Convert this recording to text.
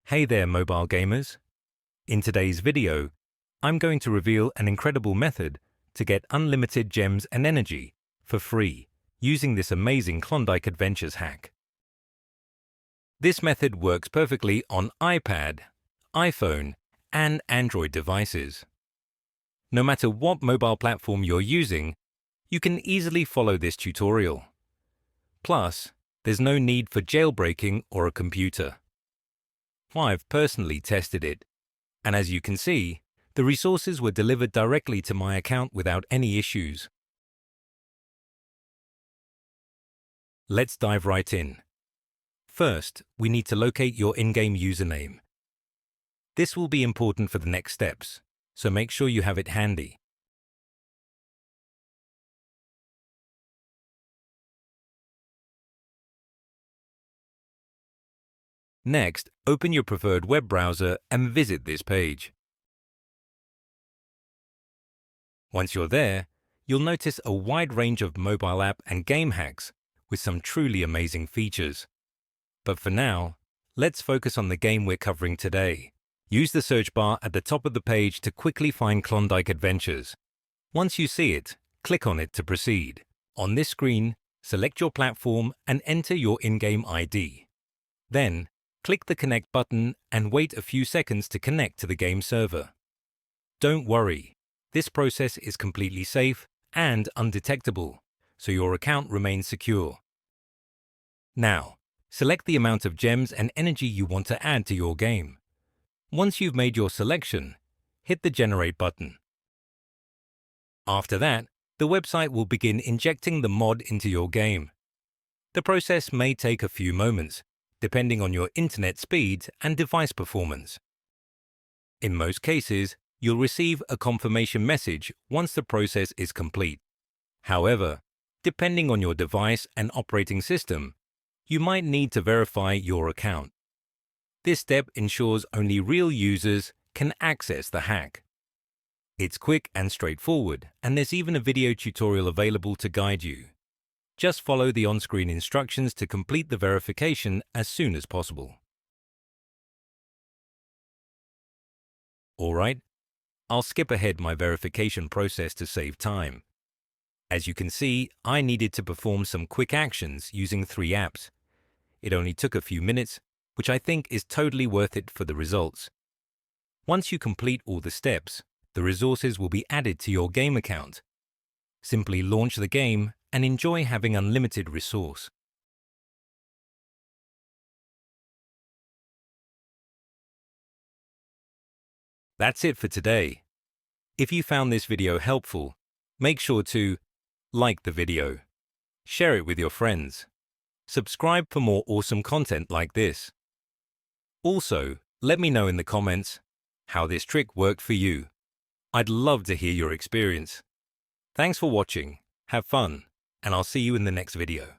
Hey there, mobile gamers. In today's video, I'm going to reveal an incredible method to get unlimited gems and energy for free using this amazing Klondike Adventures hack. This method works perfectly on iPad, iPhone, and Android devices. No matter what mobile platform you're using, you can easily follow this tutorial. Plus, there's no need for jailbreaking or a computer. I've personally tested it, and as you can see, the resources were delivered directly to my account without any issues. Let's dive right in. First, we need to locate your in-game username. This will be important for the next steps, so make sure you have it handy. Next, open your preferred web browser and visit this page. Once you're there, you'll notice a wide range of mobile app and game hacks with some truly amazing features. But for now, let's focus on the game we're covering today. Use the search bar at the top of the page to quickly find Klondike Adventures. Once you see it, click on it to proceed. On this screen, select your platform and enter your in-game ID. Then, click the Connect button and wait a few seconds to connect to the game server. Don't worry, this process is completely safe and undetectable, so your account remains secure. Now, select the amount of gems and energy you want to add to your game. Once you've made your selection, hit the Generate button. After that, the website will begin injecting the mod into your game. The process may take a few moments, depending on your internet speed and device performance. In most cases, you'll receive a confirmation message once the process is complete. However, depending on your device and operating system, you might need to verify your account. This step ensures only real users can access the hack. It's quick and straightforward, and there's even a video tutorial available to guide you. Just follow the on-screen instructions to complete the verification as soon as possible. Alright, I'll skip ahead my verification process to save time. As you can see, I needed to perform some quick actions using 3 apps. It only took a few minutes, which I think is totally worth it for the results. Once you complete all the steps, the resources will be added to your game account. Simply launch the game and enjoy having unlimited resource. That's it for today. If you found this video helpful, make sure to like the video, share it with your friends, subscribe for more awesome content like this. Also, let me know in the comments how this trick worked for you. I'd love to hear your experience. Thanks for watching, have fun, and I'll see you in the next video.